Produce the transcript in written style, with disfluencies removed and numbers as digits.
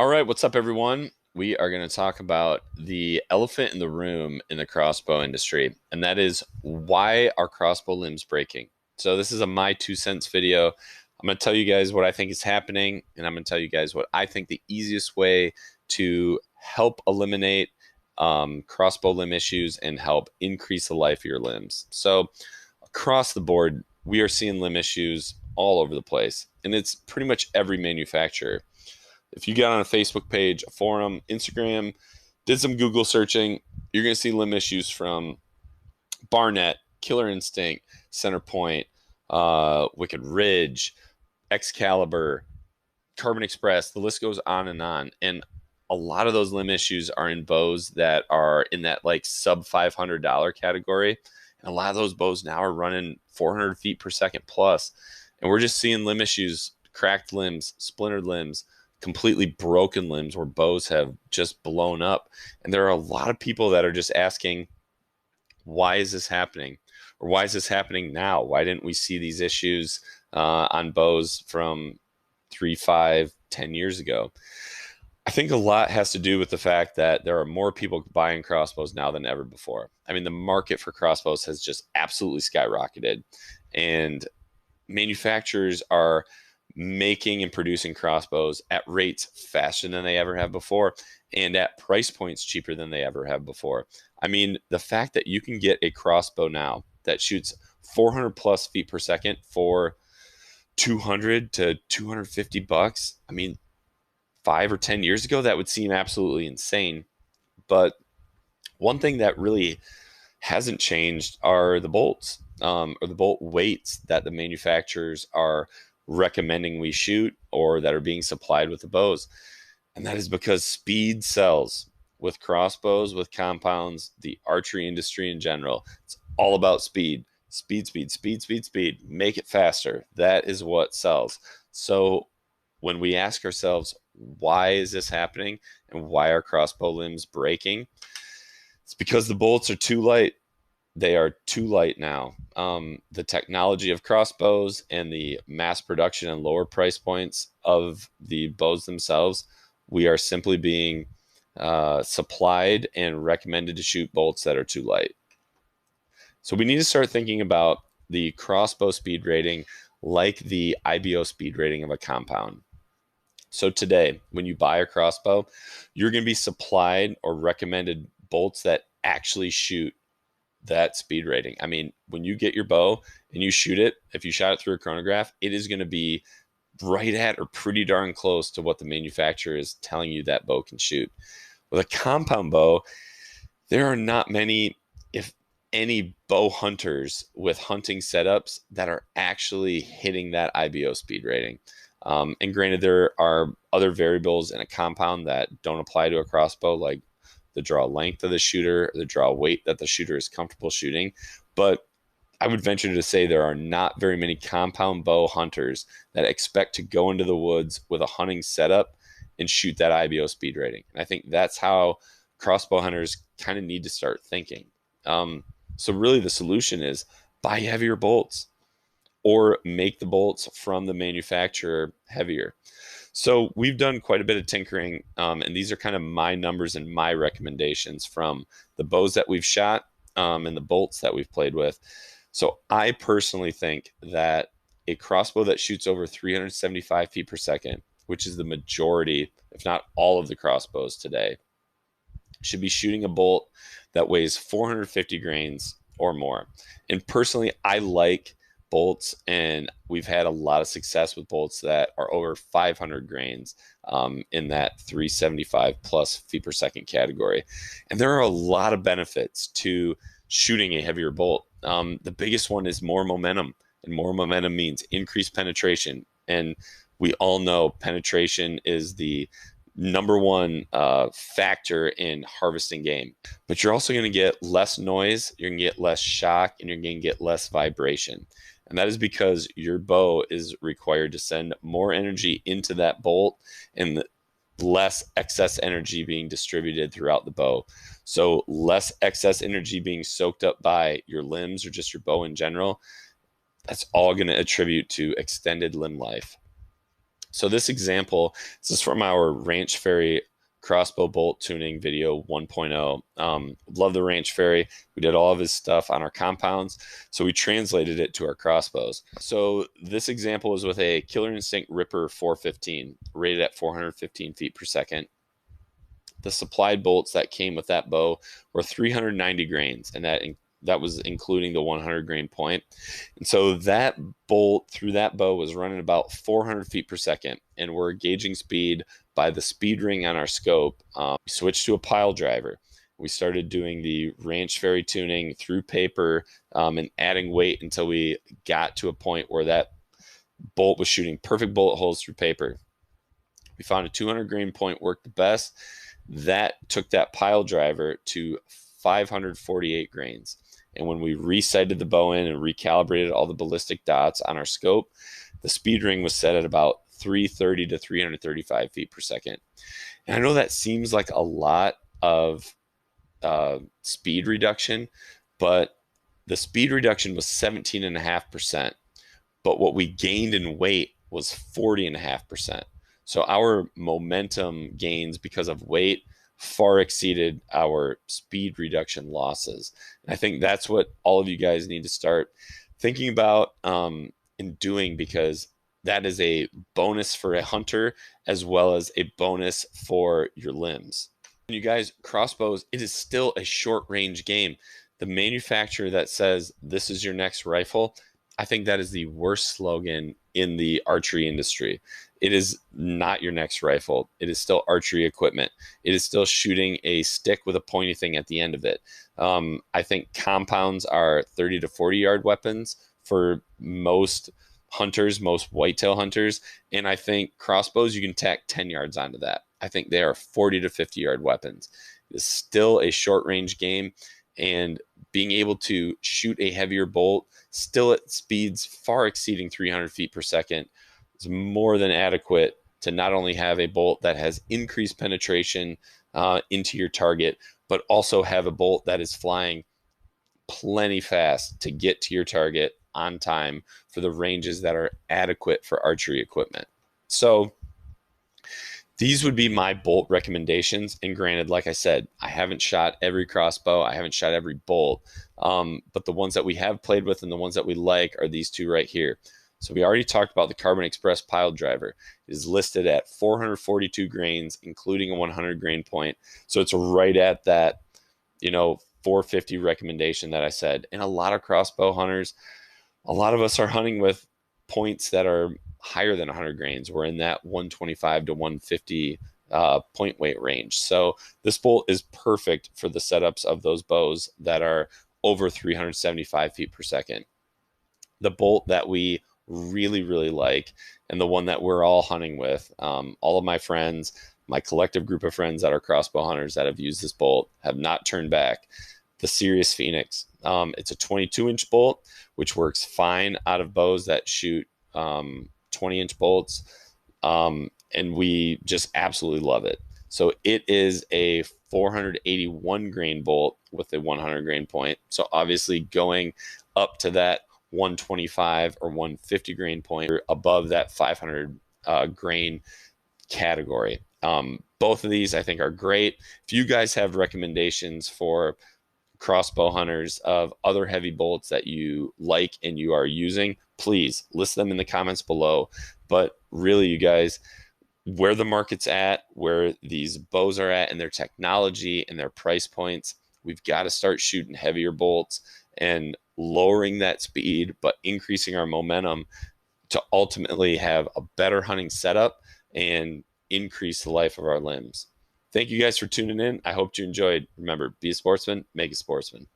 All right, what's up, everyone? We are going to talk about the elephant in the room in the crossbow industry, and that is why are crossbow limbs breaking? So, this is a my 2 cents video. I'm going to tell you guys what I think is happening, and I'm going to tell you guys what I think the easiest way to help eliminate crossbow limb issues and help increase the life of your limbs. So, across the board, we are seeing limb issues all over the place, and it's pretty much every manufacturer. If you get on a Facebook page, a forum, Instagram, did some Google searching, you're going to see limb issues from Barnett, Killer Instinct, Centerpoint, Wicked Ridge, Excalibur, Carbon Express. The list goes on and on. And a lot of those limb issues are in bows that are in that like sub $500 category. And a lot of those bows now are running 400 feet per second plus. And we're just seeing limb issues, cracked limbs, splintered limbs, completely broken limbs where bows have just blown up. And there are a lot of people that are just asking, why is this happening? Or why is this happening now? Why didn't we see these issues on bows from 3, 5, 10 years ago? I think a lot has to do with the fact that there are more people buying crossbows now than ever before. I mean, the market for crossbows has just absolutely skyrocketed. And manufacturers are making and producing crossbows at rates faster than they ever have before and at price points cheaper than they ever have before. I mean, the fact that you can get a crossbow now that shoots 400 plus feet per second for 200 to 250 bucks. I mean, 5 or 10 years ago, that would seem absolutely insane. But one thing that really hasn't changed are the bolts, or the bolt weights that the manufacturers are recommending we shoot or that are being supplied with the bows. And that is because speed sells with crossbows, with compounds, the archery industry in general. It's all about speed. Speed, speed, speed, speed, speed. Make it faster. That is what sells. So when we ask ourselves, why is this happening and why are crossbow limbs breaking? It's because the bolts are too light. They are too light now. The technology of crossbows and the mass production and lower price points of the bows themselves, we are simply being supplied and recommended to shoot bolts that are too light. So we need to start thinking about the crossbow speed rating like the IBO speed rating of a compound. So today, when you buy a crossbow, you're going to be supplied or recommended bolts that actually shoot that speed rating. I mean, when you get your bow and you shoot it, if you shot it through a chronograph, it is going to be right at or pretty darn close to what the manufacturer is telling you that bow can shoot. With a compound bow, there are not many, if any, bow hunters with hunting setups that are actually hitting that IBO speed rating. And granted, there are other variables in a compound that don't apply to a crossbow, like the draw length of the shooter, the draw weight that the shooter is comfortable shooting. But I would venture to say there are not very many compound bow hunters that expect to go into the woods with a hunting setup and shoot that IBO speed rating. And I think that's how crossbow hunters kind of need to start thinking. So really the solution is buy heavier bolts or make the bolts from the manufacturer heavier. So we've done quite a bit of tinkering, and these are kind of my numbers and my recommendations from the bows that we've shot and the bolts that we've played with. So I personally think that a crossbow that shoots over 375 feet per second, which is the majority, if not all of the crossbows today, should be shooting a bolt that weighs 450 grains or more. And personally, I like bolts, and we've had a lot of success with bolts that are over 500 grains in that 375 plus feet per second category. And there are a lot of benefits to shooting a heavier bolt. The biggest one is more momentum, and more momentum means increased penetration. And we all know penetration is the number one factor in harvesting game. But you're also going to get less noise, you're going to get less shock, and you're going to get less vibration. And that is because your bow is required to send more energy into that bolt and less excess energy being distributed throughout the bow. So less excess energy being soaked up by your limbs or just your bow in general. That's all going to attribute to extended limb life. So this example, this is from our Ranch Fairy crossbow bolt tuning video 1.0. Love the Ranch Fairy. We did all of his stuff on our compounds, so we translated it to our crossbows. So this example is with a Killer Instinct Ripper 415, rated at 415 feet per second. The supplied bolts that came with that bow were 390 grains, and that was including the 100 grain point. And so that bolt through that bow was running about 400 feet per second, and we're gauging speed by the speed ring on our scope. We switched to a pile driver. We started doing the Ranch Fairy tuning through paper, and adding weight until we got to a point where that bolt was shooting perfect bullet holes through paper. We found a 200 grain point worked the best. That took that pile driver to 548 grains. And when we resighted the bow in and recalibrated all the ballistic dots on our scope, the speed ring was set at about 330 to 335 feet per second. And I know that seems like a lot of speed reduction, but the speed reduction was 17.5%. But what we gained in weight was 40.5%. So our momentum gains because of weight far exceeded our speed reduction losses. And I think that's what all of you guys need to start thinking about and doing, because that is a bonus for a hunter as well as a bonus for your limbs. And you guys, crossbows, it is still a short range game. The manufacturer that says this is your next rifle, I think that is the worst slogan in the archery industry. It is not your next rifle. It is still archery equipment. It is still shooting a stick with a pointy thing at the end of it. I think compounds are 30 to 40 yard weapons for most hunters, most whitetail hunters. And I think crossbows, you can tack 10 yards onto that. I think they are 40 to 50 yard weapons. It's still a short range game, and being able to shoot a heavier bolt still at speeds far exceeding 300 feet per second is more than adequate to not only have a bolt that has increased penetration into your target, but also have a bolt that is flying plenty fast to get to your target on time for the ranges that are adequate for archery equipment. So these would be my bolt recommendations. And granted, like I said, I haven't shot every crossbow. I haven't shot every bolt. But the ones that we have played with and the ones that we like are these two right here. So we already talked about the Carbon Express pile driver. It is listed at 442 grains, including a 100 grain point. So it's right at that, 450 recommendation that I said. And a lot of crossbow hunters, a lot of us are hunting with points that are higher than 100 grains. We're in that 125 to 150 point weight range. So this bolt is perfect for the setups of those bows that are over 375 feet per second. The bolt that we really, really like, and the one that we're all hunting with, all of my friends, my collective group of friends that are crossbow hunters that have used this bolt have not turned back. The Sirius Phoenix. It's a 22-inch bolt, which works fine out of bows that shoot 20-inch bolts, and we just absolutely love it. So it is a 481 grain bolt with a 100 grain point. So obviously going up to that 125 or 150 grain point, or above that 500 grain category. Both of these I think are great. If you guys have recommendations for crossbow hunters of other heavy bolts that you like and you are using, please list them in the comments below. But really, you guys, where the market's at, where these bows are at and their technology and their price points, we've got to start shooting heavier bolts and lowering that speed, but increasing our momentum to ultimately have a better hunting setup and increase the life of our limbs. Thank you guys for tuning in. I hope you enjoyed. Remember, be a sportsman, make a sportsman.